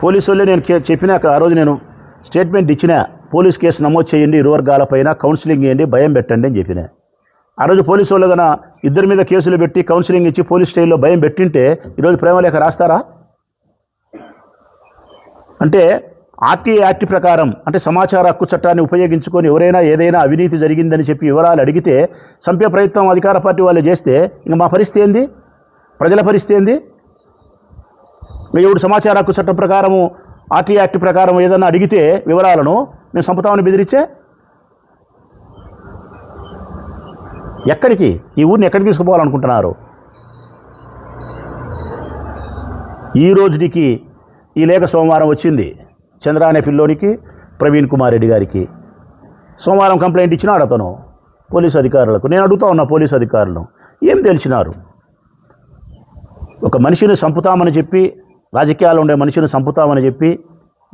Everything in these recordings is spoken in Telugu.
పోలీసు వాళ్ళే నేను చెప్పినాక ఆ రోజు నేను స్టేట్మెంట్ ఇచ్చిన, పోలీస్ కేసు నమోదు చేయండి, ఇరు వర్గాలపైన కౌన్సిలింగ్ చేయండి, భయం పెట్టండి అని చెప్పిన. ఆ రోజు పోలీసు వాళ్ళు కన్నా ఇద్దరి మీద కేసులు పెట్టి కౌన్సిలింగ్ ఇచ్చి పోలీస్ స్టైల్లో భయం పెట్టింటే ఈరోజు ప్రేమలేఖ రాస్తారా? అంటే ఆర్టీఐ యాక్ట్ ప్రకారం, అంటే సమాచార హక్కు చట్టాన్ని ఉపయోగించుకొని ఎవరైనా ఏదైనా అవినీతి జరిగిందని చెప్పి వివరాలు అడిగితే చంపే ప్రయత్నం అధికార పార్టీ వాళ్ళు చేస్తే ఇంకా మా పరిస్థితి ఏంది? ప్రజల పరిస్థితి ఏంది? ఎవడు సమాచార హక్కు చట్టం ప్రకారము ఆర్టీఐ యాక్ట్ ప్రకారం ఏదైనా అడిగితే వివరాలను మేము చంపుతామని బెదిరించే ఎక్కడికి? ఈ ఊరిని ఎక్కడికి తీసుకుపోవాలనుకుంటున్నారు? ఈ రోజుకి ఈ లేఖ సోమవారం వచ్చింది చంద్ర అనే పిల్లోనికి, ప్రవీణ్ కుమార్ రెడ్డి గారికి. సోమవారం కంప్లైంట్ ఇచ్చినాడు అతను పోలీసు అధికారులకు. నేను అడుగుతా ఉన్నా పోలీసు అధికారులను, ఏం తెలిసినారు? ఒక మనిషిని చంపుతామని చెప్పి, రాజకీయాల్లో ఉండే మనిషిని చంపుతామని చెప్పి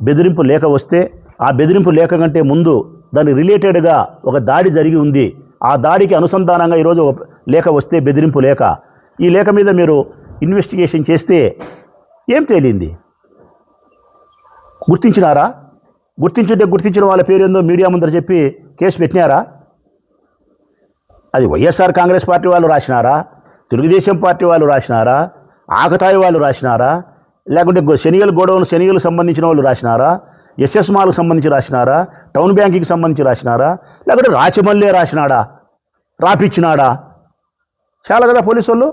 బెదిరింపు లేఖ వస్తే, ఆ బెదిరింపు లేఖ కంటే ముందు దానికి రిలేటెడ్గా ఒక దాడి జరిగి ఉంది, ఆ దాడికి అనుసంధానంగా ఈరోజు లేఖ వస్తే బెదిరింపు లేఖ, ఈ లేఖ మీద మీరు ఇన్వెస్టిగేషన్ చేస్తే ఏం తేలింది? గుర్తించినారా? గుర్తించిన వాళ్ళ పేరు ఏందో మీడియా ముందర చెప్పి కేసు పెట్టినారా? అది వైఎస్ఆర్ కాంగ్రెస్ పార్టీ వాళ్ళు రాసినారా? తెలుగుదేశం పార్టీ వాళ్ళు రాసినారా? ఆకతాయి వాళ్ళు రాసినారా? లేకుంటే శనిగలు సంబంధించిన వాళ్ళు రాసినారా? ఎస్ఎస్ మాల్కు సంబంధించి రాసినారా? టౌన్ బ్యాంకింగ్కి సంబంధించి రాసినారా? లేకుంటే రాచమల్లే రాసినాడా? రాపిచ్చినాడా? చాలా కదా పోలీసు వాళ్ళు.